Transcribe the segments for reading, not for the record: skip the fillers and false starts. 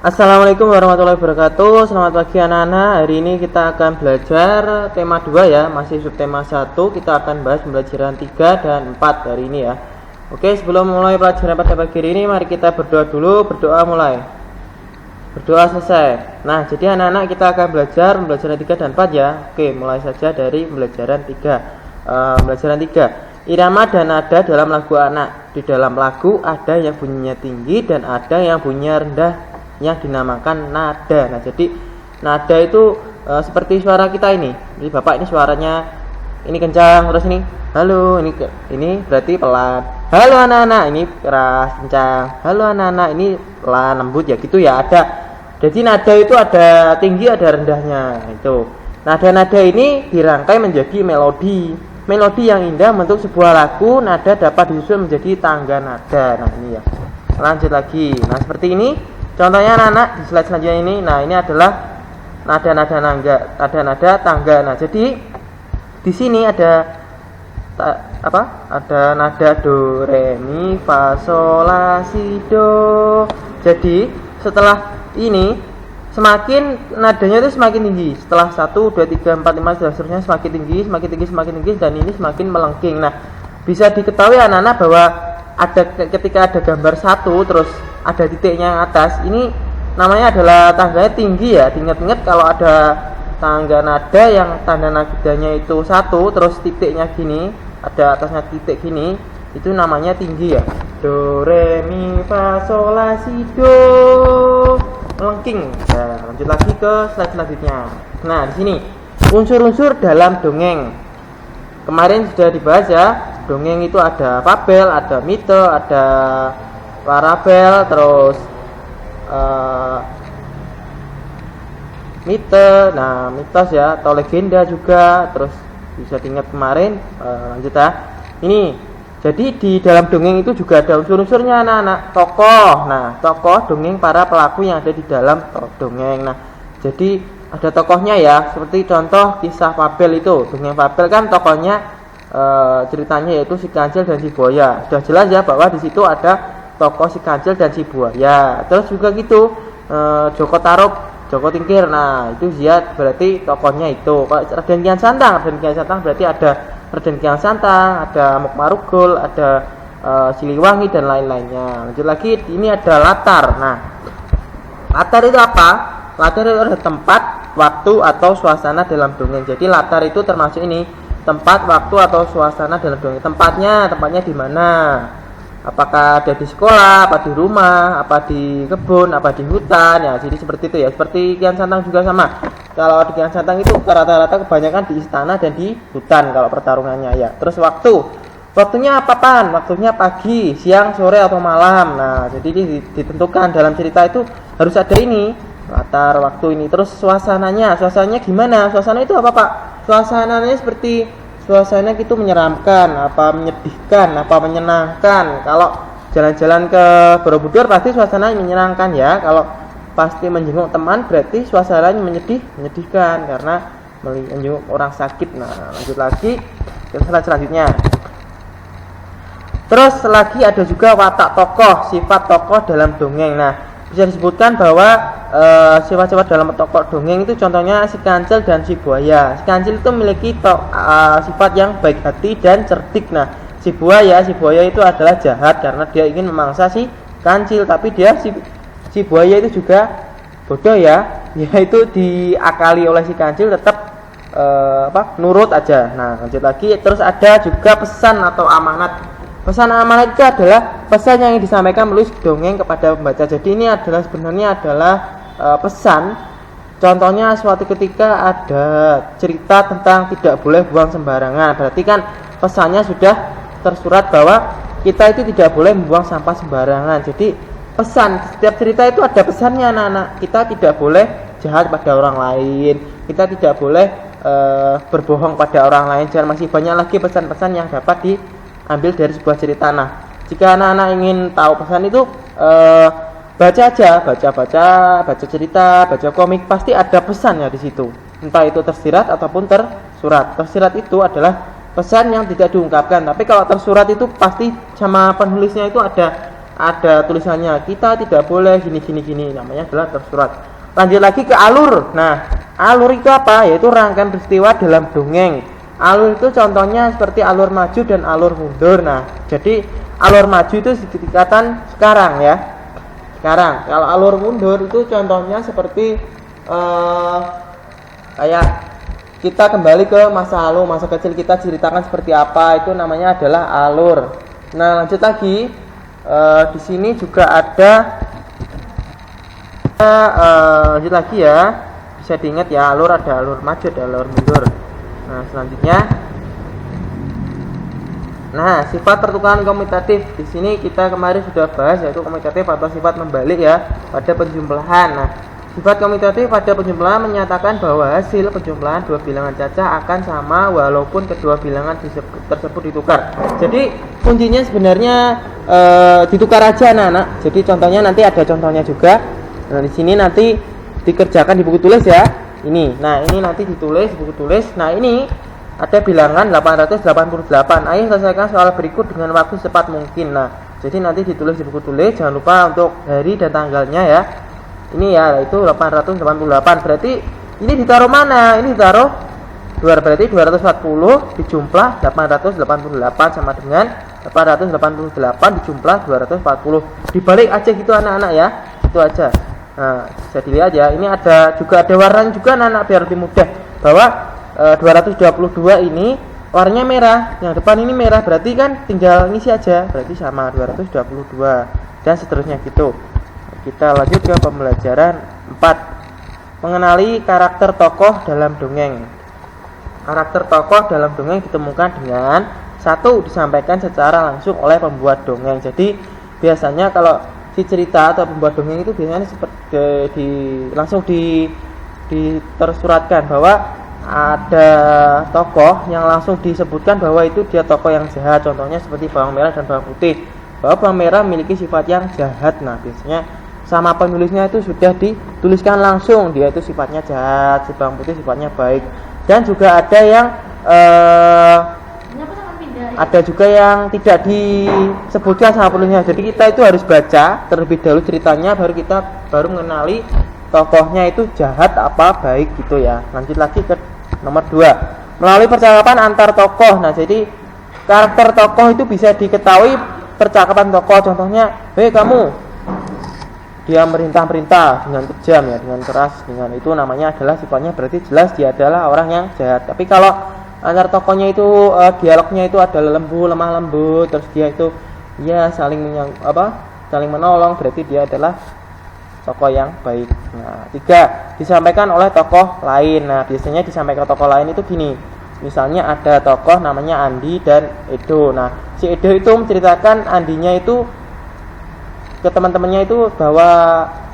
Assalamualaikum warahmatullahi wabarakatuh. Selamat pagi anak-anak. Hari ini kita akan belajar tema 2 ya. Masih subtema 1. Kita akan bahas pembelajaran 3 dan 4 hari ini ya. Oke, sebelum mulai pelajaran pada pagi ini, mari kita berdoa dulu. Berdoa mulai. Berdoa selesai. Nah, jadi anak-anak kita akan belajar pembelajaran 3 dan 4 ya. Oke, mulai saja dari pembelajaran 3. Pembelajaran 3. Irama dan nada dalam lagu anak. Di dalam lagu ada yang bunyinya tinggi dan ada yang bunyinya rendah, yang dinamakan nada. Nah, jadi nada itu seperti suara kita ini. Jadi Bapak ini suaranya ini kencang, terus ini halo, ini berarti pelan. Halo anak-anak, ini keras, kencang. Halo anak-anak, ini pelan, lembut ya gitu ya. Jadi nada itu ada tinggi, ada rendahnya. Itu. Nada-nada ini dirangkai menjadi melodi. Melodi yang indah bentuk sebuah lagu. Nada dapat disusun menjadi tangga nada. Nah, ini ya. Lanjut lagi. Nah, seperti ini. Contohnya anak-anak di slide selanjutnya ini. Nah, ini adalah nada-nada tangga. Nah, jadi di sini ada Ada nada do, re, mi, fa, sol, la, si, do. Jadi setelah ini semakin nadanya itu semakin tinggi. Setelah 1, 2, 3, 4, 5 seterusnya semakin tinggi dan ini semakin melengking. Nah, bisa diketahui anak-anak bahwa ketika ada gambar 1 terus ada titiknya yang atas, ini namanya adalah tangganya tinggi ya. Ingat-ingat kalau ada tangga nada yang tanda nadanya itu 1 terus titiknya gini, ada atasnya titik gini, itu namanya tinggi ya. Do, re, mi, fa, sol, la, si, do. Melengking. Nah, lanjut lagi ke slide selanjutnya. Nah, di sini unsur-unsur dalam dongeng. Kemarin sudah dibahas ya. Dongeng itu ada fabel, ada mite, ada parabel, terus mite, nah mitos ya, atau legenda juga. Terus bisa diingat kemarin. Lanjut ya. Ini jadi di dalam dongeng itu juga ada unsur-unsurnya anak-anak. Tokoh, nah tokoh dongeng para pelaku yang ada di dalam dongeng. Nah, jadi ada tokohnya ya, seperti contoh kisah fabel itu. Dongeng fabel kan tokohnya ceritanya yaitu si kancil dan si buaya. Sudah jelas ya bahwa di situ ada tokoh si kancil dan si buaya. Terus juga gitu Joko Tarub, Joko Tingkir. Nah, itu Ziyad berarti tokohnya itu. Kalau Raden Kian Santang berarti ada Raden Kian Santang, ada Amuk Marugul, ada Siliwangi dan lain-lainnya. Lanjut lagi, ini ada latar. Nah, latar itu apa? Latar itu adalah tempat, waktu atau suasana dalam dongeng. Jadi latar itu termasuk ini, tempat, waktu atau suasana dalam dongeng. Tempatnya di mana? Apakah ada di sekolah, apa di rumah, apa di kebun, apa di hutan ya. Jadi seperti itu ya. Seperti Kian Santang juga sama. Kalau di Kian Santang itu rata-rata kebanyakan di istana dan di hutan kalau pertarungannya ya. Terus waktunya kapan? Waktunya pagi, siang, sore atau malam. Nah, jadi ditentukan dalam cerita itu harus ada ini, latar, waktu ini. Terus suasananya gimana? Suasana itu apa, Pak? Suasananya seperti suasana itu menyeramkan, apa menyedihkan, apa menyenangkan. Kalau jalan-jalan ke Borobudur pasti suasananya menyenangkan ya. Kalau pasti menjenguk teman berarti suasananya menyedihkan karena menjenguk orang sakit. Nah, lanjut lagi ke slide selanjutnya. Terus lagi ada juga watak tokoh, sifat tokoh dalam dongeng. Nah, bisa disebutkan bahwa sifat-sifat dalam tokoh dongeng itu contohnya si kancil dan si buaya. Si kancil itu memiliki sifat yang baik hati dan cerdik. Nah, si buaya itu adalah jahat karena dia ingin memangsa si kancil, tapi si buaya itu juga bodoh ya, yaitu diakali oleh si kancil tetap nurut aja. Nah, lanjut lagi. Terus ada juga pesan atau amanat. Pesan amanat itu adalah pesan yang disampaikan melalui dongeng kepada pembaca. Jadi ini sebenarnya adalah pesan. Contohnya suatu ketika ada cerita tentang tidak boleh buang sembarangan. Berarti kan pesannya sudah tersurat bahwa kita itu tidak boleh membuang sampah sembarangan. Jadi pesan, setiap cerita itu ada pesannya anak-anak. Kita tidak boleh jahat pada orang lain. Kita tidak boleh berbohong pada orang lain. Dan masih banyak lagi pesan-pesan yang dapat diambil dari sebuah cerita. Nah, jika anak-anak ingin tahu pesan itu baca cerita, baca komik, pasti ada pesannya di situ. Entah itu tersirat ataupun tersurat. Tersirat itu adalah pesan yang tidak diungkapkan, tapi kalau tersurat itu pasti sama penulisnya itu ada ada tulisannya kita tidak boleh gini, namanya adalah tersurat. Lanjut lagi ke alur. Nah, alur itu apa? Yaitu rangkaian peristiwa dalam dongeng. Alur itu contohnya seperti alur maju dan alur mundur. Nah, jadi alur maju itu dikatakan sekarang ya. Sekarang. Kalau alur mundur itu contohnya seperti kayak kita kembali ke masa lalu, masa kecil kita ceritakan seperti apa, itu namanya adalah alur. Nah, lanjut lagi. Di sini juga ada lanjut lagi ya. Bisa diingat ya, alur ada alur maju, ada alur mundur. Nah, selanjutnya. Nah, sifat pertukaran komutatif. Di sini kita kemarin sudah bahas, yaitu komutatif atau sifat membalik ya pada penjumlahan. Nah, sifat komutatif pada penjumlahan menyatakan bahwa hasil penjumlahan dua bilangan cacah akan sama walaupun kedua bilangan tersebut ditukar. Jadi kuncinya sebenarnya ditukar aja anak-anak. Jadi contohnya nanti ada contohnya juga. Nah, di sini nanti dikerjakan di buku tulis ya. Ini. Nah, ini nanti ditulis di buku tulis. Nah, ini ada bilangan 888. Ayo selesaikan soal berikut dengan waktu secepat mungkin. Nah, jadi nanti ditulis di buku tulis. Jangan lupa untuk hari dan tanggalnya ya. Ini ya, itu 888. Berarti ini ditaruh mana? Ini ditaruh berarti 240 dijumlah 888 sama dengan 888 dijumlah 240. Dibalik aja gitu anak-anak ya. Itu aja. Nah, bisa dilihat ya. Ini ada juga ada warnanya juga anak-anak biar lebih mudah. Bahwa 222 ini warnanya merah. Yang depan ini merah, berarti kan tinggal ngisi aja. Berarti sama 222 dan seterusnya gitu. Kita lanjut ke pembelajaran 4. Mengenali karakter tokoh dalam dongeng. Karakter tokoh dalam dongeng ditemukan dengan satu, disampaikan secara langsung oleh pembuat dongeng. Jadi biasanya kalau si cerita atau pembuat dongeng itu biasanya seperti langsung tersuratkan bahwa ada tokoh yang langsung disebutkan bahwa itu dia tokoh yang jahat. Contohnya seperti bawang merah dan bawang putih. Bahwa bawang merah memiliki sifat yang jahat. Nah, biasanya sama penulisnya itu sudah dituliskan langsung dia itu sifatnya jahat, si bawang putih sifatnya baik. Dan juga ada yang ada juga yang tidak disebutkan sama penulisnya. Jadi kita itu harus baca terlebih dahulu ceritanya, baru kita mengenali tokohnya itu jahat apa baik gitu ya. Lanjut lagi ke nomor 2. Melalui percakapan antar tokoh. Nah, jadi karakter tokoh itu bisa diketahui percakapan tokoh. Contohnya, "Hei kamu," dia merintah-merintah dengan kejam ya, dengan keras, dengan itu namanya adalah sifatnya berarti jelas dia adalah orang yang jahat. Tapi kalau antar tokohnya itu dialognya itu adalah lemah lembut, terus dia itu ya saling menolong, berarti dia adalah tokoh yang baik. Nah, 3, disampaikan oleh tokoh lain. Nah, biasanya disampaikan tokoh lain itu gini. Misalnya ada tokoh namanya Andi dan Edo. Nah, si Edo itu menceritakan Andinya itu ke teman-temannya itu bahwa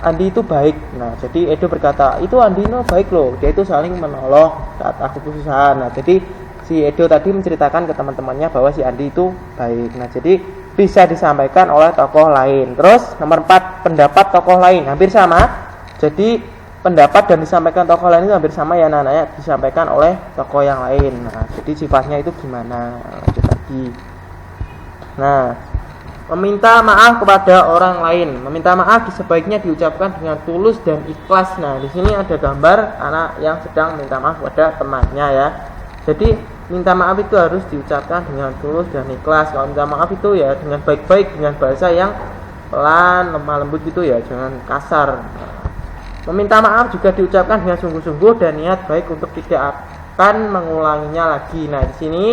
Andi itu baik. Nah, jadi Edo berkata, "Itu Andi no baik loh. Dia itu saling menolong saat aku kesusahan." Nah, jadi si Edo tadi menceritakan ke teman-temannya bahwa si Andi itu baik. Nah, jadi bisa disampaikan oleh tokoh lain. Terus nomor 4, pendapat tokoh lain hampir sama. Jadi pendapat dan disampaikan tokoh lain itu hampir sama ya anak-anak, disampaikan oleh tokoh yang lain. Nah, jadi sifatnya itu gimana? Lanjut lagi. Nah, meminta maaf kepada orang lain. Meminta maaf sebaiknya diucapkan dengan tulus dan ikhlas. Nah, di sini ada gambar anak yang sedang minta maaf kepada temannya ya. Jadi minta maaf itu harus diucapkan dengan tulus dan ikhlas. Kalau minta maaf itu ya dengan baik-baik, dengan bahasa yang pelan, lemah lembut gitu ya, jangan kasar. Meminta maaf juga diucapkan dengan sungguh-sungguh dan niat baik untuk tidak akan mengulanginya lagi. Nah, di sini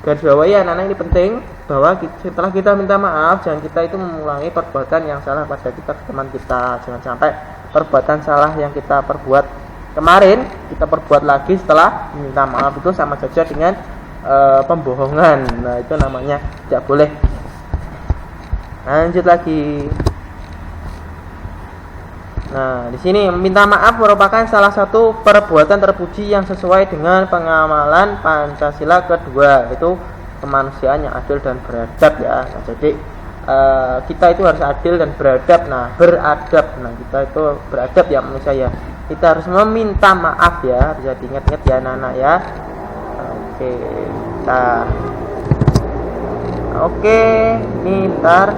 garis bawahi anak-anak ini penting bahwa setelah kita minta maaf, jangan kita itu mengulangi perbuatan yang salah pada kita ke teman kita. Jangan sampai perbuatan salah yang kita perbuat kemarin kita perbuat lagi setelah minta maaf, itu sama saja dengan pembohongan. Nah, itu namanya tidak boleh. Lanjut lagi. Nah, di sini meminta maaf merupakan salah satu perbuatan terpuji yang sesuai dengan pengamalan Pancasila kedua, yaitu kemanusiaan yang adil dan beradab ya. Nah, jadi kita itu harus adil dan beradab. Nah, beradab. Nah, kita itu beradab ya manusia ya. Kita harus meminta maaf ya. Bisa diingat-ingat ya anak-anak ya. Oke, kita. Oke, ini ntar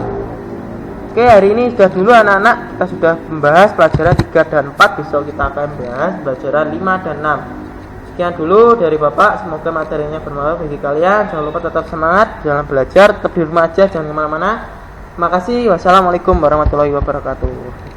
Oke, hari ini sudah dulu anak-anak, kita sudah membahas pelajaran 3 dan 4. Besok kita akan bahas pelajaran 5 dan 6. Sekian dulu dari Bapak, semoga materinya bermanfaat bagi kalian. Jangan lupa tetap semangat, jangan belajar, tetap di rumah aja, jangan kemana-mana. Terima kasih. Wassalamualaikum warahmatullahi wabarakatuh.